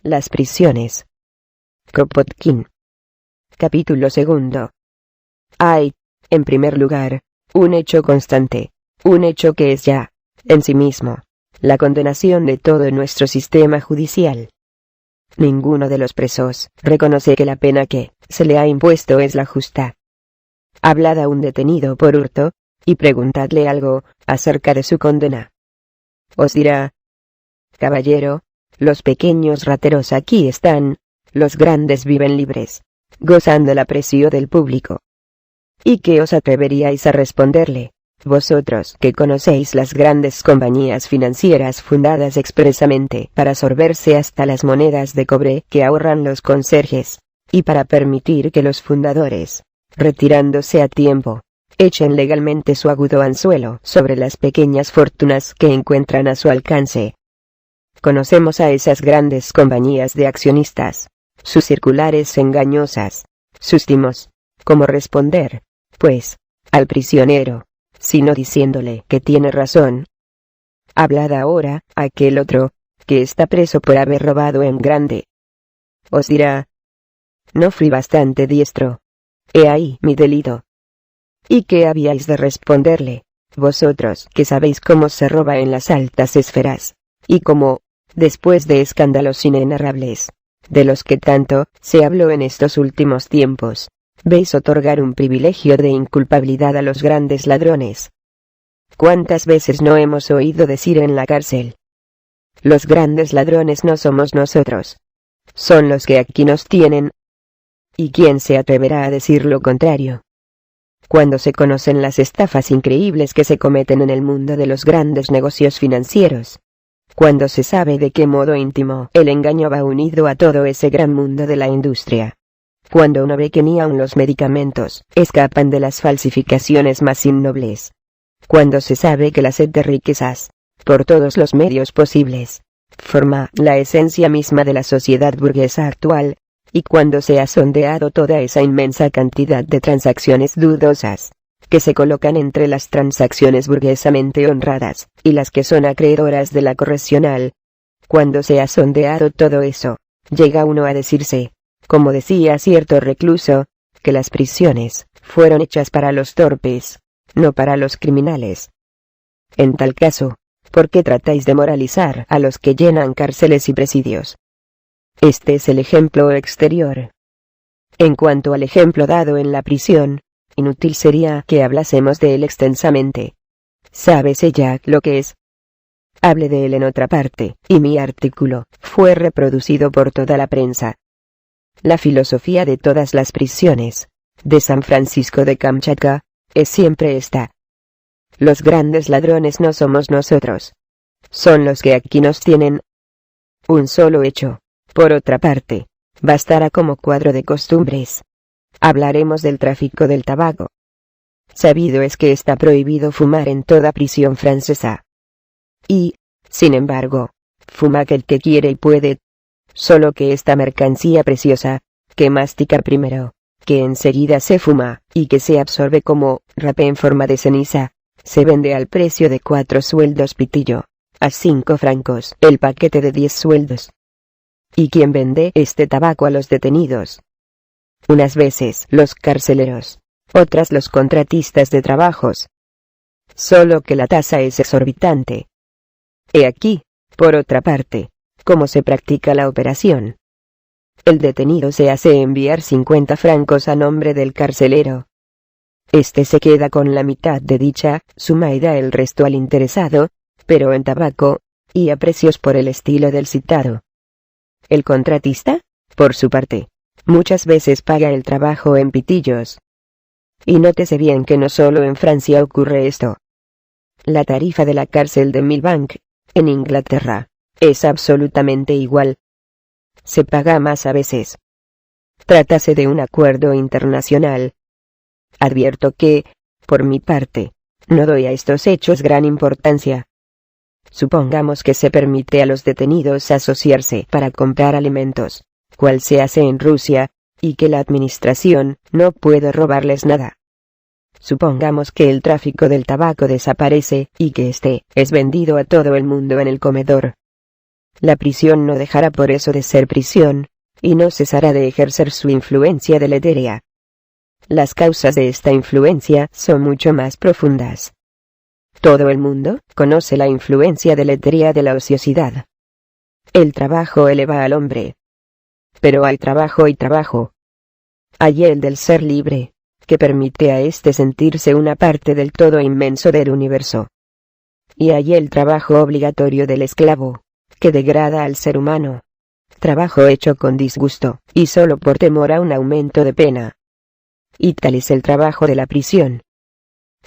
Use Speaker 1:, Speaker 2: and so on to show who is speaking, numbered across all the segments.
Speaker 1: Las prisiones. Kropotkin. Capítulo 2. Hay, en primer lugar, un hecho constante, un hecho que es ya, en sí mismo, la condenación de todo nuestro sistema judicial. Ninguno de los presos reconoce que la pena que se le ha impuesto es la justa. Hablad a un detenido por hurto, y preguntadle algo acerca de su condena. Os dirá: caballero, los pequeños rateros aquí están, los grandes viven libres, gozando el aprecio del público. ¿Y qué os atreveríais a responderle, vosotros que conocéis las grandes compañías financieras fundadas expresamente para sorberse hasta las monedas de cobre que ahorran los conserjes, y para permitir que los fundadores, retirándose a tiempo, echen legalmente su agudo anzuelo sobre las pequeñas fortunas que encuentran a su alcance? Conocemos a esas grandes compañías de accionistas, sus circulares engañosas, sus timos. ¿Cómo responder, pues, al prisionero, sino diciéndole que tiene razón? Hablad ahora a aquel otro, que está preso por haber robado en grande. Os dirá: no fui bastante diestro. He ahí mi delito. ¿Y qué habíais de responderle, vosotros que sabéis cómo se roba en las altas esferas, y cómo, después de escándalos inenarrables, de los que tanto se habló en estos últimos tiempos, veis otorgar un privilegio de inculpabilidad a los grandes ladrones? ¿Cuántas veces no hemos oído decir en la cárcel: los grandes ladrones no somos nosotros, son los que aquí nos tienen? ¿Y quién se atreverá a decir lo contrario? Cuando se conocen las estafas increíbles que se cometen en el mundo de los grandes negocios financieros, cuando se sabe de qué modo íntimo el engaño va unido a todo ese gran mundo de la industria, cuando uno ve que ni aun los medicamentos escapan de las falsificaciones más innobles, cuando se sabe que la sed de riquezas, por todos los medios posibles, forma la esencia misma de la sociedad burguesa actual, y cuando se ha sondeado toda esa inmensa cantidad de transacciones dudosas, que se colocan entre las transacciones burguesamente honradas, y las que son acreedoras de la correccional, cuando se ha sondeado todo eso, llega uno a decirse, como decía cierto recluso, que las prisiones fueron hechas para los torpes, no para los criminales. En tal caso, ¿por qué tratáis de moralizar a los que llenan cárceles y presidios? Este es el ejemplo exterior. En cuanto al ejemplo dado en la prisión, inútil sería que hablásemos de él extensamente. ¿Sábese ya lo que es? Hable de él en otra parte, y mi artículo fue reproducido por toda la prensa. La filosofía de todas las prisiones, de San Francisco de Kamchatka, es siempre esta: los grandes ladrones no somos nosotros, son los que aquí nos tienen. Un solo hecho, por otra parte, bastará como cuadro de costumbres. Hablaremos del tráfico del tabaco. Sabido es que está prohibido fumar en toda prisión francesa. Y, sin embargo, fuma aquel que quiere y puede. Solo que esta mercancía preciosa, que mastica primero, que enseguida se fuma, y que se absorbe como rapé en forma de ceniza, se vende al precio de 4 sueldos pitillo, a 5 francos el paquete de 10 sueldos. ¿Y quién vende este tabaco a los detenidos? Unas veces los carceleros, otras los contratistas de trabajos. Solo que la tasa es exorbitante. He aquí, por otra parte, cómo se practica la operación. El detenido se hace enviar 50 francos a nombre del carcelero. Este se queda con la mitad de dicha suma y da el resto al interesado, pero en tabaco, y a precios por el estilo del citado. El contratista, por su parte, muchas veces paga el trabajo en pitillos. Y nótese bien que no solo en Francia ocurre esto. La tarifa de la cárcel de Millbank, en Inglaterra, es absolutamente igual. Se paga más a veces. Trátase de un acuerdo internacional. Advierto que, por mi parte, no doy a estos hechos gran importancia. Supongamos que se permite a los detenidos asociarse para comprar alimentos, cual se hace en Rusia, y que la administración no puede robarles nada. Supongamos que el tráfico del tabaco desaparece, y que éste es vendido a todo el mundo en el comedor. La prisión no dejará por eso de ser prisión, y no cesará de ejercer su influencia deletérea. Las causas de esta influencia son mucho más profundas. Todo el mundo conoce la influencia deletérea de la ociosidad. El trabajo eleva al hombre. Pero hay trabajo y trabajo. Hay el del ser libre, que permite a éste sentirse una parte del todo inmenso del universo. Y hay el trabajo obligatorio del esclavo, que degrada al ser humano. Trabajo hecho con disgusto, y solo por temor a un aumento de pena. Y tal es el trabajo de la prisión.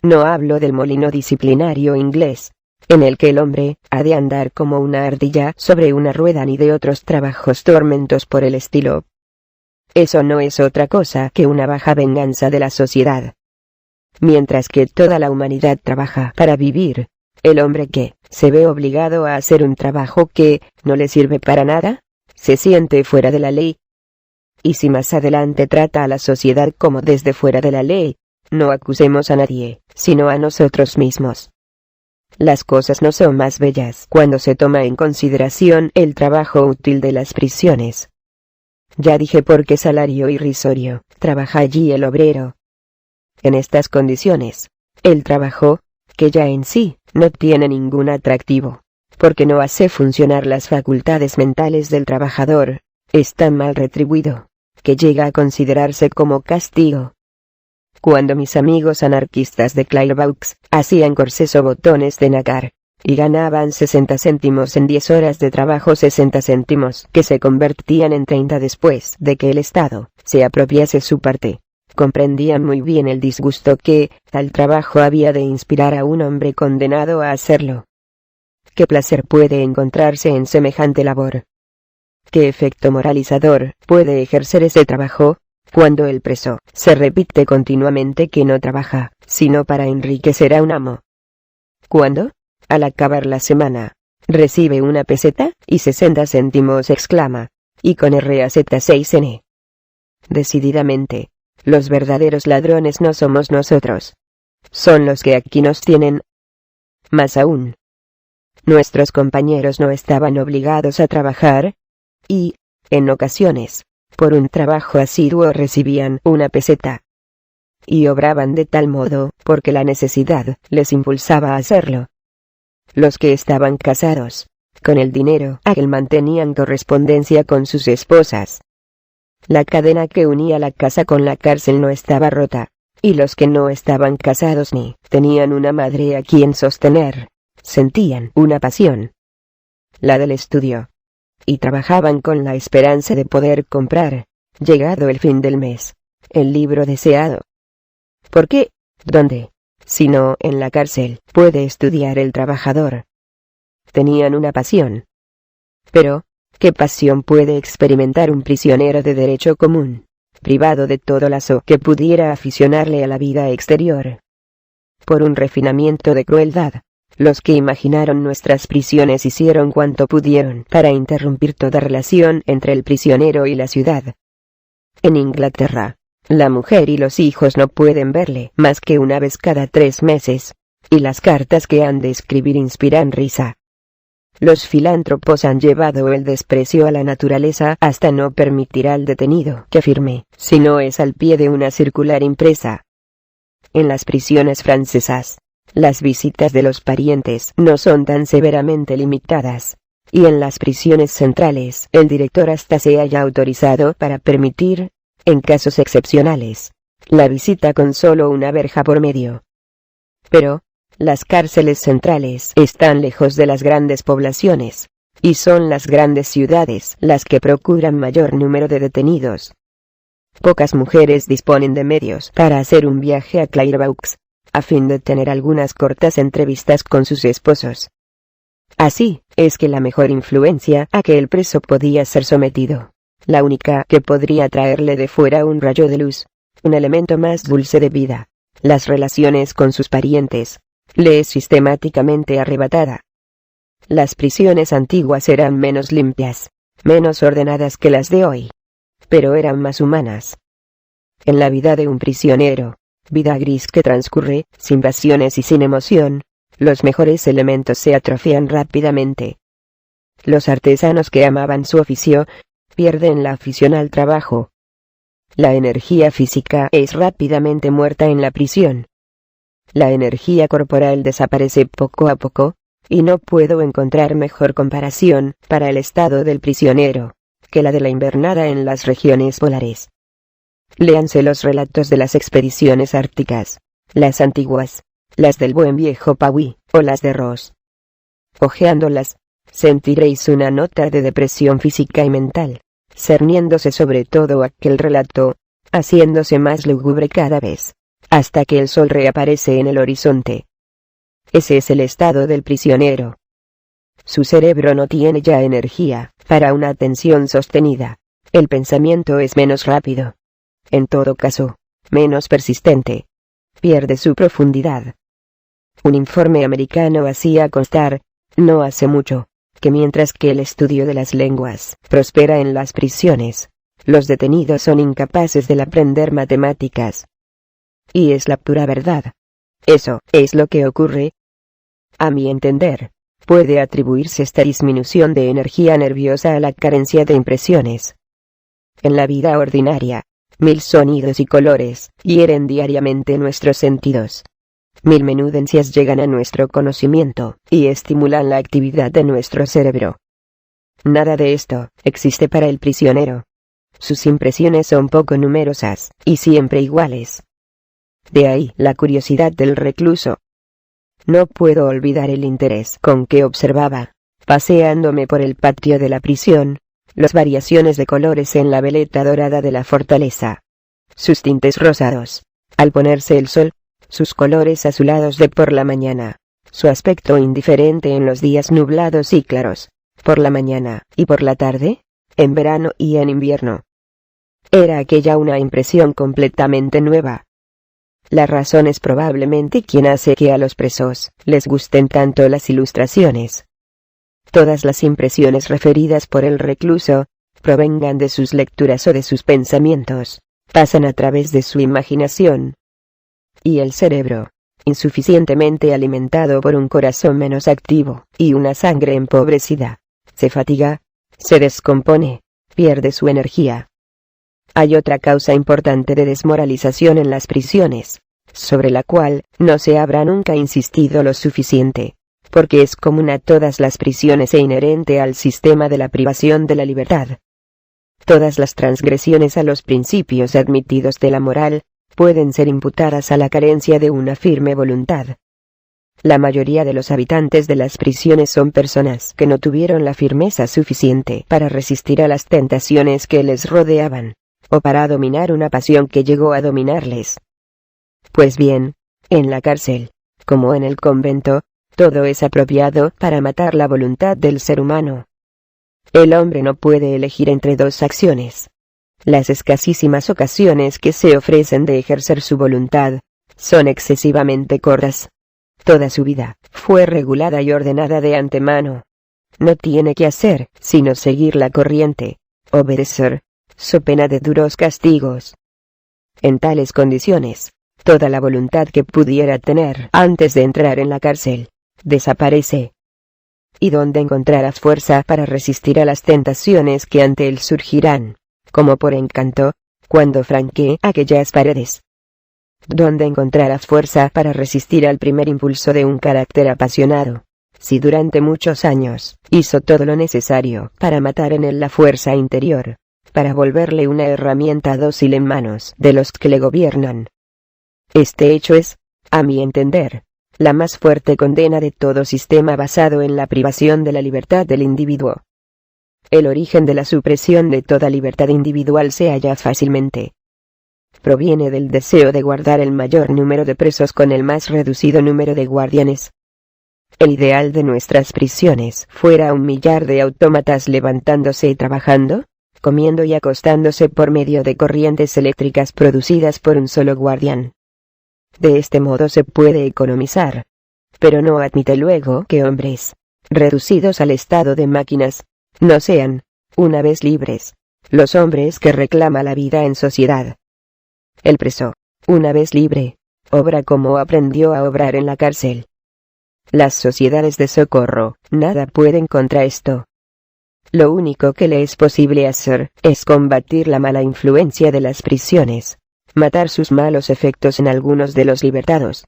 Speaker 1: No hablo del molino disciplinario inglés, en el que el hombre ha de andar como una ardilla sobre una rueda, ni de otros trabajos tormentos por el estilo. Eso no es otra cosa que una baja venganza de la sociedad. Mientras que toda la humanidad trabaja para vivir, el hombre que se ve obligado a hacer un trabajo que no le sirve para nada, se siente fuera de la ley. Y si más adelante trata a la sociedad como desde fuera de la ley, no acusemos a nadie, sino a nosotros mismos. Las cosas no son más bellas cuando se toma en consideración el trabajo útil de las prisiones. Ya dije por qué salario irrisorio trabaja allí el obrero. En estas condiciones, el trabajo, que ya en sí no tiene ningún atractivo, porque no hace funcionar las facultades mentales del trabajador, es tan mal retribuido, que llega a considerarse como castigo. Cuando mis amigos anarquistas de Clairvaux hacían corsés o botones de nácar, y ganaban 60 céntimos en 10 horas de trabajo, 60 céntimos que se convertían en 30 después de que el Estado se apropiase su parte, comprendían muy bien el disgusto que tal trabajo había de inspirar a un hombre condenado a hacerlo. ¿Qué placer puede encontrarse en semejante labor? ¿Qué efecto moralizador puede ejercer ese trabajo, cuando el preso se repite continuamente que no trabaja, sino para enriquecer a un amo? Cuando, al acabar la semana, recibe una peseta y 60 céntimos, exclama, y con RAZ6N. Decididamente, los verdaderos ladrones no somos nosotros. Son los que aquí nos tienen. Más aún, nuestros compañeros no estaban obligados a trabajar, y, en ocasiones, por un trabajo asiduo recibían una peseta. Y obraban de tal modo, porque la necesidad les impulsaba a hacerlo. Los que estaban casados, con el dinero aquel mantenían correspondencia con sus esposas. La cadena que unía la casa con la cárcel no estaba rota, y los que no estaban casados ni tenían una madre a quien sostener, sentían una pasión, la del estudio, y trabajaban con la esperanza de poder comprar, llegado el fin del mes, el libro deseado. ¿Por qué? ¿Dónde? Sino en la cárcel puede estudiar el trabajador. Tenían una pasión. Pero, ¿qué pasión puede experimentar un prisionero de derecho común, privado de todo lazo que pudiera aficionarle a la vida exterior? Por un refinamiento de crueldad, los que imaginaron nuestras prisiones hicieron cuanto pudieron para interrumpir toda relación entre el prisionero y la ciudad. En Inglaterra, la mujer y los hijos no pueden verle más que una vez cada 3 meses, y las cartas que han de escribir inspiran risa. Los filántropos han llevado el desprecio a la naturaleza hasta no permitir al detenido que firme, si no es al pie de una circular impresa. En las prisiones francesas, las visitas de los parientes no son tan severamente limitadas, y en las prisiones centrales el director hasta se halla autorizado para permitir, en casos excepcionales, la visita con solo una verja por medio. Pero, las cárceles centrales están lejos de las grandes poblaciones, y son las grandes ciudades las que procuran mayor número de detenidos. Pocas mujeres disponen de medios para hacer un viaje a Clairvaux, a fin de tener algunas cortas entrevistas con sus esposos. Así es que la mejor influencia a que el preso podía ser sometido, la única que podría traerle de fuera un rayo de luz, un elemento más dulce de vida, las relaciones con sus parientes, le es sistemáticamente arrebatada. Las prisiones antiguas eran menos limpias, menos ordenadas que las de hoy, pero eran más humanas. En la vida de un prisionero, vida gris que transcurre, sin pasiones y sin emoción, los mejores elementos se atrofian rápidamente. Los artesanos que amaban su oficio, pierden la afición al trabajo. La energía física es rápidamente muerta en la prisión. La energía corporal desaparece poco a poco, y no puedo encontrar mejor comparación para el estado del prisionero que la de la invernada en las regiones polares. Léanse los relatos de las expediciones árticas, las antiguas, las del buen viejo Pauí, o las de Ross. Hojeándolas, sentiréis una nota de depresión física y mental, cerniéndose sobre todo aquel relato, haciéndose más lúgubre cada vez, hasta que el sol reaparece en el horizonte. Ese es el estado del prisionero. Su cerebro no tiene ya energía para una atención sostenida. El pensamiento es menos rápido. En todo caso, menos persistente. Pierde su profundidad. Un informe americano hacía constar, no hace mucho, que mientras que el estudio de las lenguas prospera en las prisiones, los detenidos son incapaces de aprender matemáticas. Y es la pura verdad. Eso es lo que ocurre. A mi entender, puede atribuirse esta disminución de energía nerviosa a la carencia de impresiones. En la vida ordinaria, 1000 sonidos y colores hieren diariamente nuestros sentidos. 1000 menudencias llegan a nuestro conocimiento y estimulan la actividad de nuestro cerebro. Nada de esto existe para el prisionero. Sus impresiones son poco numerosas y siempre iguales. De ahí la curiosidad del recluso. No puedo olvidar el interés con que observaba, paseándome por el patio de la prisión, las variaciones de colores en la veleta dorada de la fortaleza. Sus tintes rosados, al ponerse el sol, sus colores azulados de por la mañana, su aspecto indiferente en los días nublados y claros, por la mañana y por la tarde, en verano y en invierno. Era aquella una impresión completamente nueva. La razón es probablemente quien hace que a los presos les gusten tanto las ilustraciones. Todas las impresiones referidas por el recluso, provengan de sus lecturas o de sus pensamientos, pasan a través de su imaginación. Y el cerebro, insuficientemente alimentado por un corazón menos activo y una sangre empobrecida, se fatiga, se descompone, pierde su energía. Hay otra causa importante de desmoralización en las prisiones, sobre la cual no se habrá nunca insistido lo suficiente, porque es común a todas las prisiones e inherente al sistema de la privación de la libertad. Todas las transgresiones a los principios admitidos de la moral, pueden ser imputadas a la carencia de una firme voluntad. La mayoría de los habitantes de las prisiones son personas que no tuvieron la firmeza suficiente para resistir a las tentaciones que les rodeaban, o para dominar una pasión que llegó a dominarles. Pues bien, en la cárcel, como en el convento, todo es apropiado para matar la voluntad del ser humano. El hombre no puede elegir entre dos acciones. Las escasísimas ocasiones que se ofrecen de ejercer su voluntad, son excesivamente cortas. Toda su vida fue regulada y ordenada de antemano. No tiene que hacer sino seguir la corriente, obedecer, so pena de duros castigos. En tales condiciones, toda la voluntad que pudiera tener antes de entrar en la cárcel, desaparece. ¿Y dónde encontrarás fuerza para resistir a las tentaciones que ante él surgirán, como por encanto, cuando franquee aquellas paredes? ¿Dónde encontrarás fuerza para resistir al primer impulso de un carácter apasionado, si durante muchos años hizo todo lo necesario para matar en él la fuerza interior, para volverle una herramienta dócil en manos de los que le gobiernan? Este hecho es, a mi entender, la más fuerte condena de todo sistema basado en la privación de la libertad del individuo. El origen de la supresión de toda libertad individual se halla fácilmente. Proviene del deseo de guardar el mayor número de presos con el más reducido número de guardianes. El ideal de nuestras prisiones fuera un millar de autómatas levantándose y trabajando, comiendo y acostándose por medio de corrientes eléctricas producidas por un solo guardián. De este modo se puede economizar. Pero no admite luego que hombres, reducidos al estado de máquinas, no sean, una vez libres, los hombres que reclama la vida en sociedad. El preso, una vez libre, obra como aprendió a obrar en la cárcel. Las sociedades de socorro, nada pueden contra esto. Lo único que le es posible hacer es combatir la mala influencia de las prisiones, matar sus malos efectos en algunos de los libertados.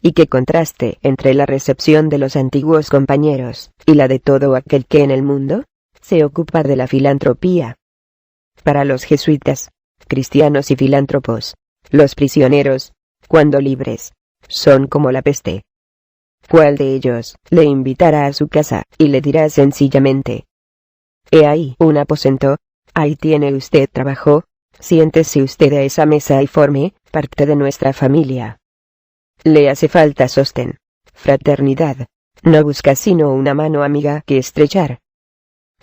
Speaker 1: Y qué contraste entre la recepción de los antiguos compañeros y la de todo aquel que en el mundo se ocupa de la filantropía. Para los jesuitas, cristianos y filántropos, los prisioneros, cuando libres, son como la peste. ¿Cuál de ellos le invitará a su casa y le dirá sencillamente: he ahí un aposento, ahí tiene usted trabajo, siéntese usted a esa mesa y forme parte de nuestra familia? Le hace falta sostén, fraternidad, no busca sino una mano amiga que estrechar.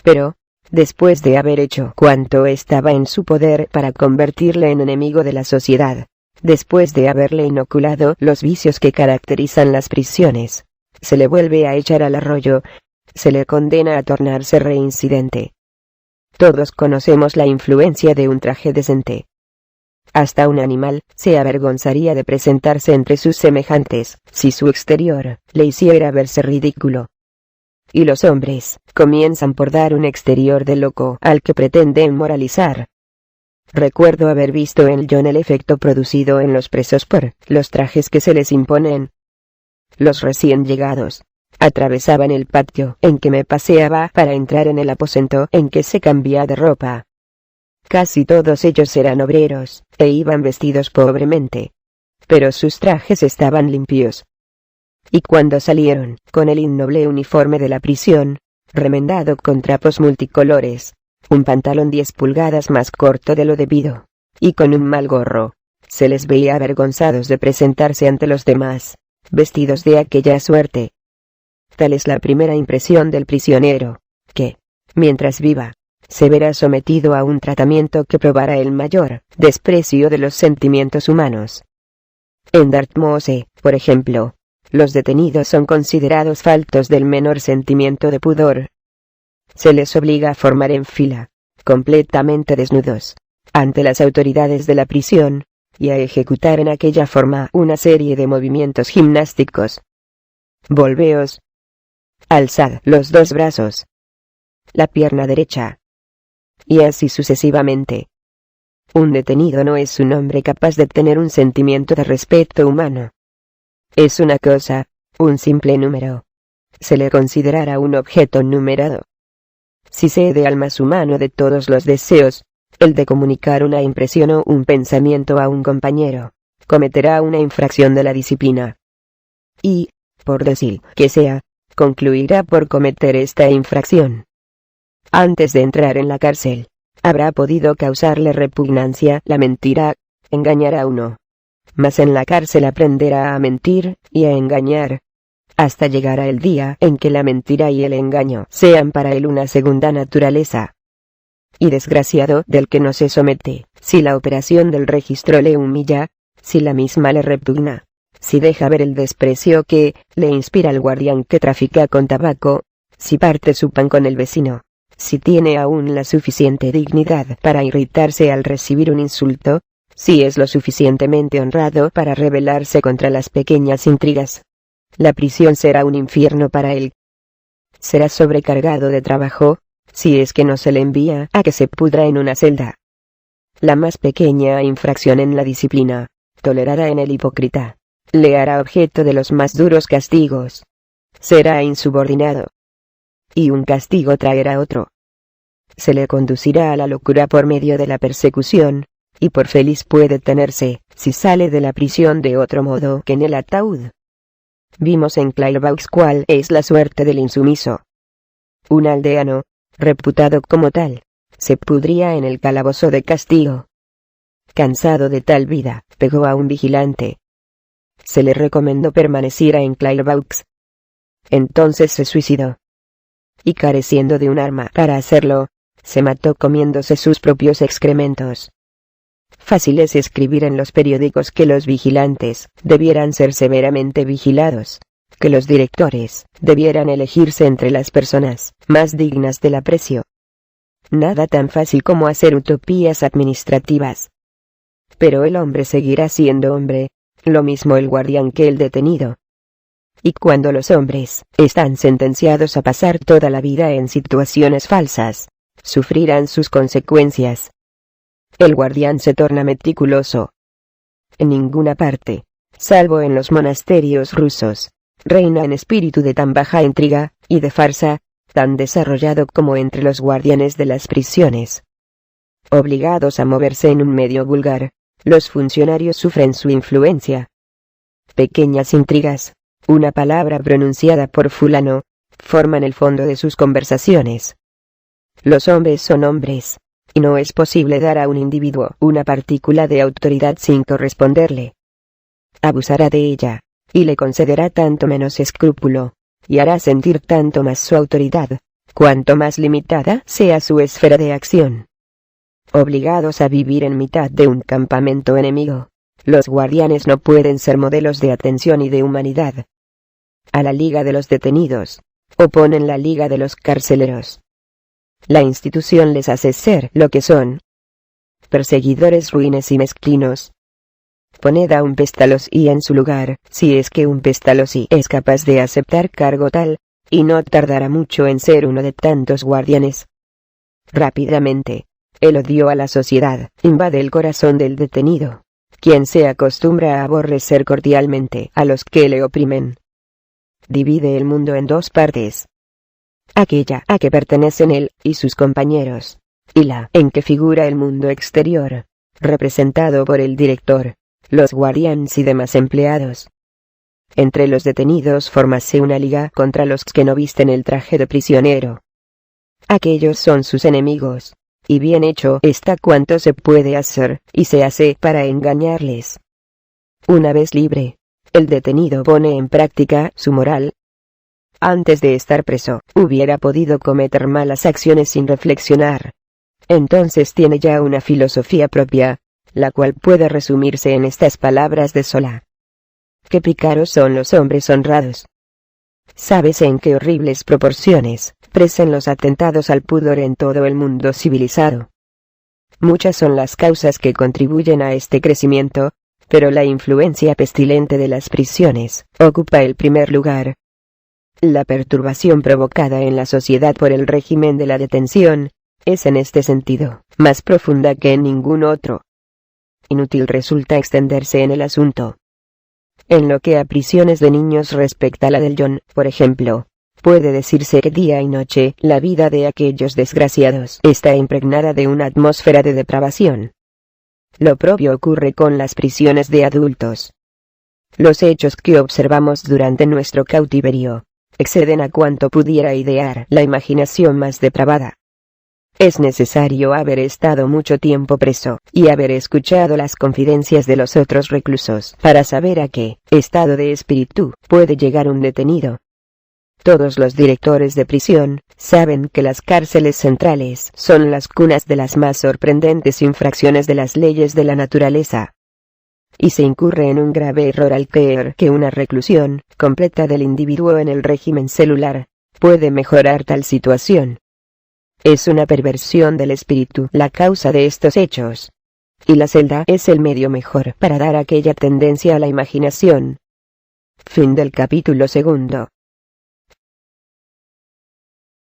Speaker 1: Pero, después de haber hecho cuanto estaba en su poder para convertirle en enemigo de la sociedad, después de haberle inoculado los vicios que caracterizan las prisiones, se le vuelve a echar al arroyo, se le condena a tornarse reincidente. Todos conocemos la influencia de un traje decente. Hasta un animal se avergonzaría de presentarse entre sus semejantes, si su exterior le hiciera verse ridículo. Y los hombres comienzan por dar un exterior de loco al que pretenden moralizar. Recuerdo haber visto en Lyon el efecto producido en los presos por los trajes que se les imponen. Los recién llegados atravesaban el patio en que me paseaba para entrar en el aposento en que se cambia de ropa. Casi todos ellos eran obreros, e iban vestidos pobremente. Pero sus trajes estaban limpios. Y cuando salieron, con el innoble uniforme de la prisión, remendado con trapos multicolores, un pantalón 10 pulgadas más corto de lo debido, y con un mal gorro, se les veía avergonzados de presentarse ante los demás, vestidos de aquella suerte. Tal es la primera impresión del prisionero, que, mientras viva, se verá sometido a un tratamiento que probará el mayor desprecio de los sentimientos humanos. En Dartmoor, por ejemplo, los detenidos son considerados faltos del menor sentimiento de pudor. Se les obliga a formar en fila, completamente desnudos, ante las autoridades de la prisión, y a ejecutar en aquella forma una serie de movimientos gimnásticos. Volveos. Alzad los 2 brazos. La pierna derecha. Y así sucesivamente. Un detenido no es un hombre capaz de tener un sentimiento de respeto humano. Es una cosa, un simple número. Se le considerará un objeto numerado. Si cede al más humano de todos los deseos, el de comunicar una impresión o un pensamiento a un compañero, cometerá una infracción de la disciplina. Y, por decir que sea, concluirá por cometer esta infracción. Antes de entrar en la cárcel, habrá podido causarle repugnancia la mentira, engañar a uno. Mas en la cárcel aprenderá a mentir y a engañar, hasta llegará el día en que la mentira y el engaño sean para él una segunda naturaleza. Y desgraciado del que no se somete, si la operación del registro le humilla, si la misma le repugna, si deja ver el desprecio que le inspira el guardián que trafica con tabaco, si parte su pan con el vecino, si tiene aún la suficiente dignidad para irritarse al recibir un insulto, si es lo suficientemente honrado para rebelarse contra las pequeñas intrigas. La prisión será un infierno para él. Será sobrecargado de trabajo, si es que no se le envía a que se pudra en una celda. La más pequeña infracción en la disciplina, tolerada en el hipócrita, le hará objeto de los más duros castigos. Será insubordinado. Y un castigo traerá otro. Se le conducirá a la locura por medio de la persecución, y por feliz puede tenerse, si sale de la prisión de otro modo que en el ataúd. Vimos en Clairvaux cuál es la suerte del insumiso. Un aldeano, reputado como tal, se pudría en el calabozo de castigo. Cansado de tal vida, pegó a un vigilante. Se le recomendó permaneciera en Clairvaux. Entonces se suicidó. Y careciendo de un arma para hacerlo, se mató comiéndose sus propios excrementos. Fácil es escribir en los periódicos que los vigilantes debieran ser severamente vigilados, que los directores debieran elegirse entre las personas más dignas del aprecio. Nada tan fácil como hacer utopías administrativas. Pero el hombre seguirá siendo hombre, lo mismo el guardián que el detenido. y cuando los hombres están sentenciados a pasar toda la vida en situaciones falsas, sufrirán sus consecuencias. El guardián se torna meticuloso. En ninguna parte, salvo en los monasterios rusos, reina un espíritu de tan baja intriga y de farsa, tan desarrollado como entre los guardianes de las prisiones. Obligados a moverse en un medio vulgar, los funcionarios sufren su influencia. Pequeñas intrigas, una palabra pronunciada por fulano, forman el fondo de sus conversaciones. Los hombres son hombres, y no es posible dar a un individuo una partícula de autoridad sin corresponderle. Abusará de ella, y le concederá tanto menos escrúpulo, y hará sentir tanto más su autoridad, cuanto más limitada sea su esfera de acción. Obligados a vivir en mitad de un campamento enemigo, los guardianes no pueden ser modelos de atención y de humanidad. A la Liga de los Detenidos, oponen la Liga de los Carceleros. La institución les hace ser lo que son: perseguidores ruines y mezquinos. Poned a un pestalozzi en su lugar, si es que un pestalozzi es capaz de aceptar cargo tal, y no tardará mucho en ser uno de tantos guardianes. Rápidamente, el odio a la sociedad invade el corazón del detenido, quien se acostumbra a aborrecer cordialmente a los que le oprimen. Divide el mundo en dos partes: aquella a que pertenecen él y sus compañeros, y la en que figura el mundo exterior, representado por el director, los guardianes y demás empleados. Entre los detenidos formase una liga contra los que no visten el traje de prisionero. Aquellos son sus enemigos, y bien hecho está cuanto se puede hacer, y se hace para engañarles. Una vez libre, el detenido pone en práctica su moral. Antes de estar preso, hubiera podido cometer malas acciones sin reflexionar. Entonces tiene ya una filosofía propia, la cual puede resumirse en estas palabras de Zola: qué pícaros son los hombres honrados. ¿Sabes en qué horribles proporciones crecen los atentados al pudor en todo el mundo civilizado? Muchas son las causas que contribuyen a este crecimiento, pero la influencia pestilente de las prisiones ocupa el primer lugar. La perturbación provocada en la sociedad por el régimen de la detención es en este sentido más profunda que en ningún otro. Inútil resulta extenderse en el asunto. En lo que a prisiones de niños respecta a la del John, por ejemplo, puede decirse que día y noche la vida de aquellos desgraciados está impregnada de una atmósfera de depravación. Lo propio ocurre con las prisiones de adultos. Los hechos que observamos durante nuestro cautiverio exceden a cuanto pudiera idear la imaginación más depravada. Es necesario haber estado mucho tiempo preso y haber escuchado las confidencias de los otros reclusos para saber a qué estado de espíritu puede llegar un detenido. Todos los directores de prisión saben que las cárceles centrales son las cunas de las más sorprendentes infracciones de las leyes de la naturaleza. Y se incurre en un grave error al creer que una reclusión completa del individuo en el régimen celular puede mejorar tal situación. Es una perversión del espíritu la causa de estos hechos. Y la celda es el medio mejor para dar aquella tendencia a la imaginación. Fin del capítulo 2.